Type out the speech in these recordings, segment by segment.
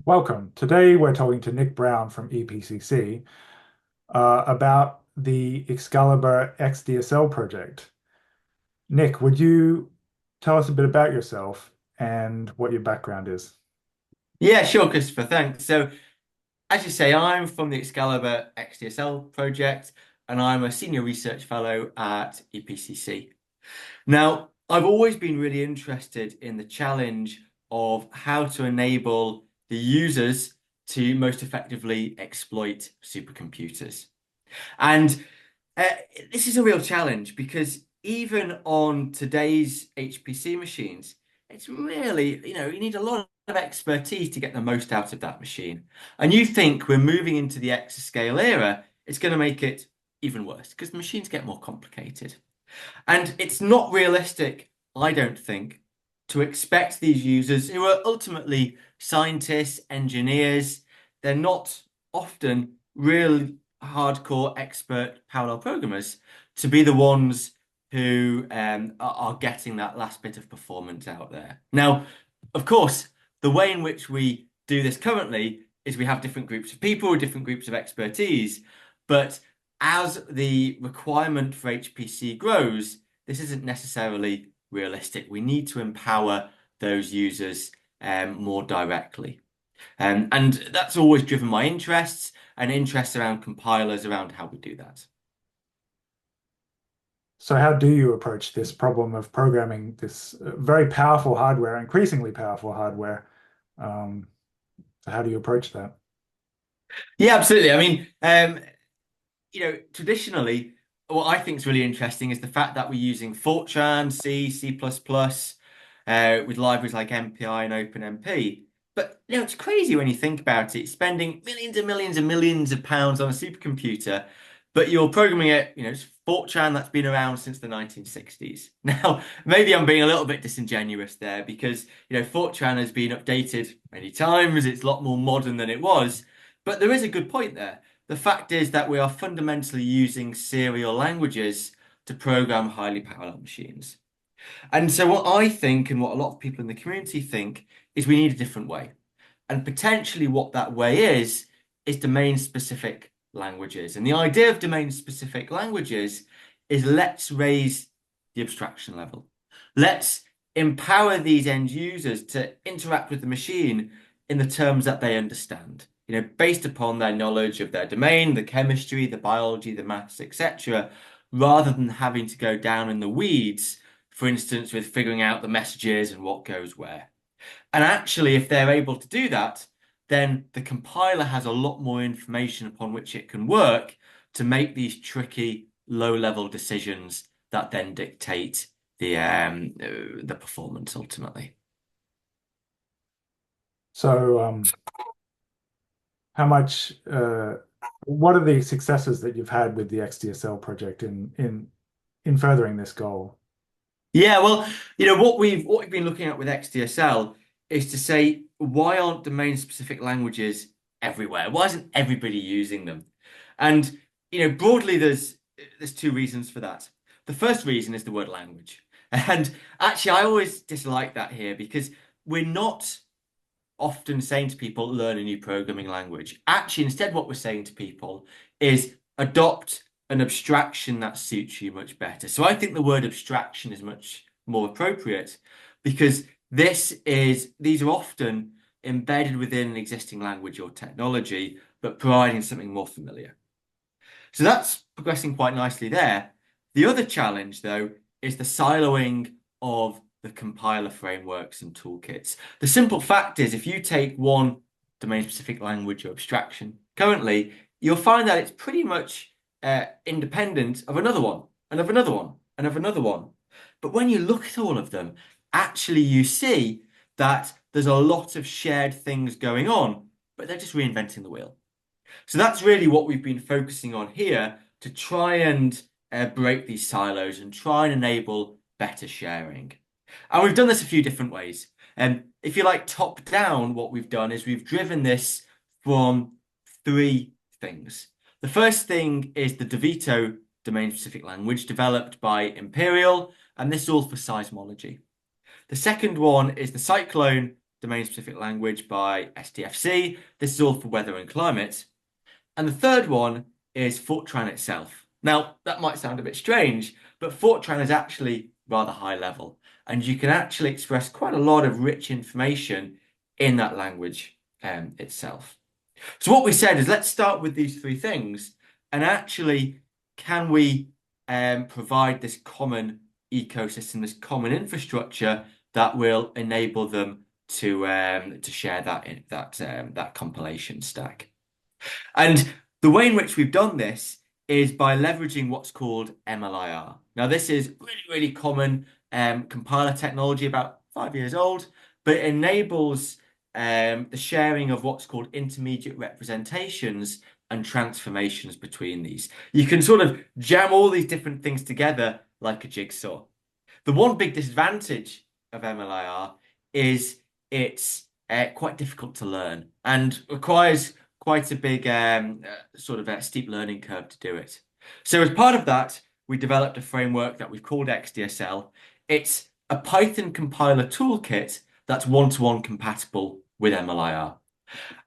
Welcome. Today we're talking to Nick Brown from EPCC about the Excalibur xDSL project. Nick, would you tell us a bit about yourself and what your background is? Yeah, sure, Christopher. Thanks. So, as you say, I'm from the Excalibur xDSL project, and I'm a senior research fellow at EPCC. Now, I've always been really interested in the challenge of how to enable the users to most effectively exploit supercomputers. And uh, this is a real challenge because even on today's HPC machines, it's really, you need a lot of expertise to get the most out of that machine. And you think we're moving into the exascale era, it's going to make it even worse because the machines get more complicated. And it's not realistic, I don't think, to expect these users who are ultimately scientists, engineers, they're not often real hardcore expert parallel programmers to be the ones who are getting that last bit of performance out there. Now, of course, the way in which we do this currently is we have different groups of people, different groups of expertise, but as the requirement for HPC grows, this isn't necessarily realistic. We need to empower those users more directly. And that's always driven my interests and interests around compilers around how we do that. So how do you approach this problem of programming this very powerful hardware, increasingly powerful hardware? Um, so how do you approach that? Yeah, absolutely. I mean, traditionally, what I think is really interesting is the fact that we're using Fortran, C, C++, with libraries like MPI and OpenMP. But it's crazy when you think about it, spending millions and millions and millions of pounds on a supercomputer, but you're programming it, it's Fortran that's been around since the 1960s. Now, maybe I'm being a little bit disingenuous there because, Fortran has been updated many times. It's a lot more modern than it was. But there is a good point there. The fact is that we are fundamentally using serial languages to program highly parallel machines. And so, what I think, and what a lot of people in the community think, is we need a different way. And potentially, what that way is domain specific languages. And the idea of domain specific languages is let's raise the abstraction level. Let's empower these end users to interact with the machine in the terms that they understand, based upon their knowledge of their domain, the chemistry, the biology, the maths, etc., rather than having to go down in the weeds, for instance, with figuring out the messages and what goes where. And actually, if they're able to do that, then the compiler has a lot more information upon which it can work to make these tricky low-level decisions that then dictate the performance ultimately. So how much what are the successes that you've had with the XDSL project in furthering this goal? Yeah, well, what we've been looking at with xDSL is to say why aren't domain-specific languages everywhere? Why isn't everybody using them? And broadly, there's two reasons for that. The first reason is the word language, and actually, I always dislike that here because we're not often saying to people, learn a new programming language. Actually, instead, what we're saying to people is adopt an abstraction that suits you much better. So I think the word abstraction is much more appropriate because these are often embedded within an existing language or technology, but providing something more familiar. So that's progressing quite nicely there. The other challenge, though, is the siloing of the compiler frameworks and toolkits. The simple fact is, if you take one domain-specific language or abstraction currently, you'll find that it's pretty much independent of another one, and of another one, and of another one. But when you look at all of them, actually you see that there's a lot of shared things going on, but they're just reinventing the wheel. So that's really what we've been focusing on here to try and break these silos and try and enable better sharing. And we've done this a few different ways. And if you like top down, what we've done is we've driven this from three things. The first thing is the DeVito domain-specific language developed by Imperial, and this is all for seismology. The second one is the Cyclone domain-specific language by SDFC. This is all for weather and climate. And the third one is Fortran itself. Now, that might sound a bit strange, but Fortran is actually rather high level, and you can actually express quite a lot of rich information in that language itself. So what we said is let's start with these three things, and actually, can we provide this common ecosystem, this common infrastructure that will enable them to share that compilation stack? And the way in which we've done this is by leveraging what's called MLIR. Now, this is really, really common compiler technology, about 5 years old, but it enables the sharing of what's called intermediate representations and transformations between these. You can sort of jam all these different things together like a jigsaw. The one big disadvantage of MLIR is it's quite difficult to learn and requires quite a big sort of a steep learning curve to do it. So as part of that, we developed a framework that we've called xDSL. It's a Python compiler toolkit that's one-to-one compatible with MLIR.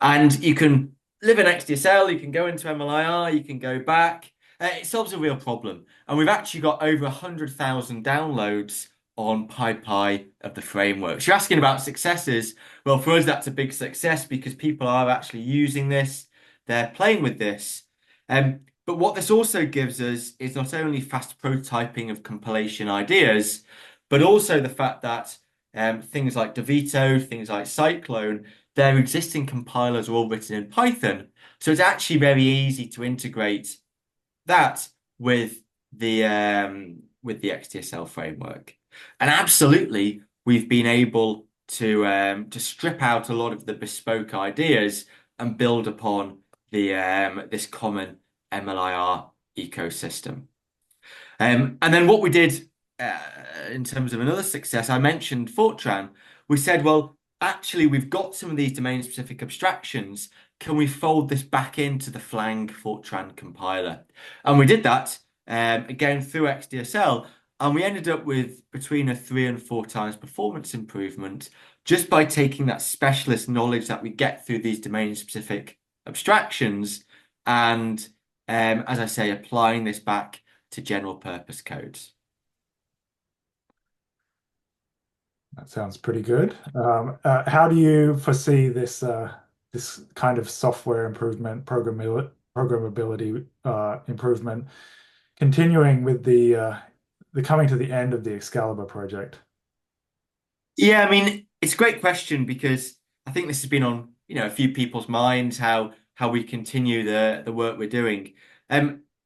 And you can live in xDSL, you can go into MLIR, you can go back. It solves a real problem. And we've actually got over 100,000 downloads on PyPy of the framework. So you're asking about successes. Well, for us, that's a big success because people are actually using this, they're playing with this. But what this also gives us is not only fast prototyping of compilation ideas, but also the fact that things like DeVito, things like Cyclone, their existing compilers are all written in Python. So it's actually very easy to integrate that with the XDSL framework. And absolutely, we've been able to strip out a lot of the bespoke ideas and build upon this common MLIR ecosystem. And then what we did in terms of another success, I mentioned Fortran. We said, well, actually, we've got some of these domain-specific abstractions. Can we fold this back into the Flang Fortran compiler? And we did that again through xDSL, and we ended up with between a 3 and 4 times performance improvement just by taking that specialist knowledge that we get through these domain-specific abstractions and, as I say, applying this back to general purpose codes. That sounds pretty good. How do you foresee this kind of software improvement, programmability improvement continuing with the coming to the end of the Excalibur project? Yeah, I mean, it's a great question because I think this has been on, a few people's minds how we continue the work we're doing.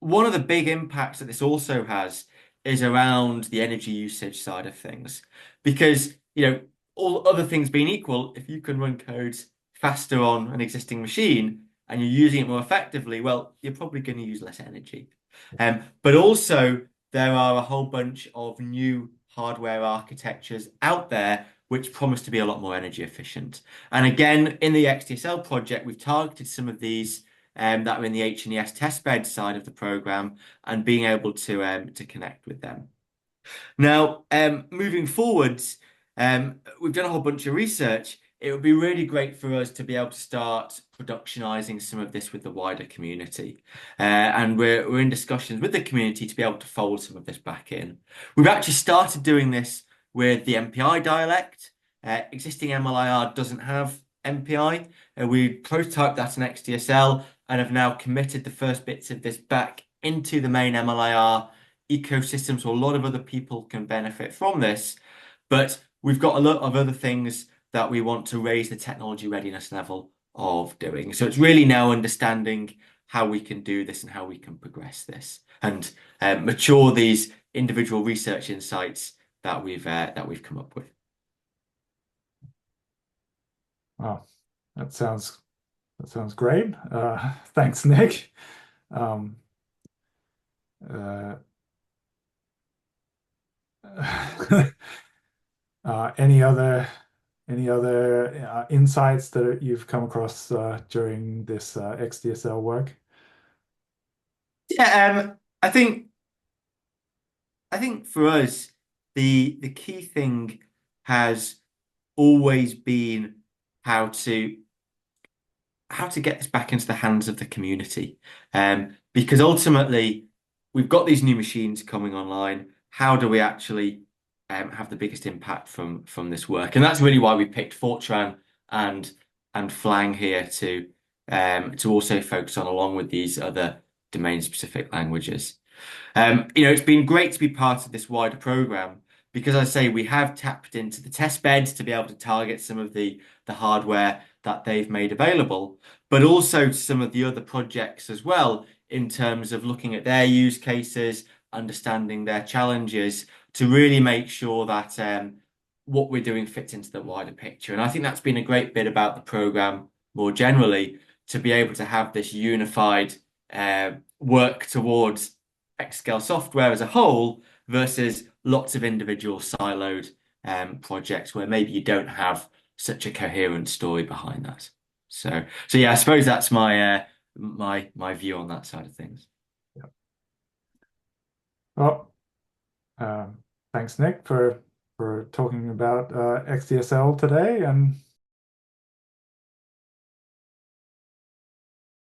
One of the big impacts that this also has is around the energy usage side of things. Because, all other things being equal, if you can run codes faster on an existing machine and you're using it more effectively, well, you're probably going to use less energy. But also there are a whole bunch of new hardware architectures out there which promise to be a lot more energy efficient. And again, in the XDSL project, we've targeted some of these that are in the H&ES testbed side of the program and being able to connect with them. Now, moving forwards, we've done a whole bunch of research. It would be really great for us to be able to start productionizing some of this with the wider community. And we're in discussions with the community to be able to fold some of this back in. We've actually started doing this with the MPI dialect. Existing MLIR doesn't have MPI. We prototyped that in XDSL and have now committed the first bits of this back into the main MLIR ecosystem, so a lot of other people can benefit from this. But we've got a lot of other things that we want to raise the technology readiness level of doing. So it's really now understanding how we can do this and how we can progress this and mature these individual research insights that we've come up with. Wow, that sounds great. Thanks, Nick. Um, uh, any other insights that you've come across during this XDSL work? Yeah, I think for us the key thing has always been how to how to get this back into the hands of the community. Because ultimately, we've got these new machines coming online. How do we actually have the biggest impact from this work? And that's really why we picked Fortran and Flang here to also focus on, along with these other domain-specific languages. It's been great to be part of this wider program because I say we have tapped into the test beds to be able to target some of the hardware that they've made available, but also some of the other projects as well in terms of looking at their use cases, understanding their challenges to really make sure that what we're doing fits into the wider picture. And I think that's been a great bit about the program more generally to be able to have this unified work towards xScale software as a whole versus lots of individual siloed projects where maybe you don't have such a coherent story behind that. So yeah, I suppose that's my view on that side of things. Yeah. Well, um, thanks, Nick, for talking about XDSL today, and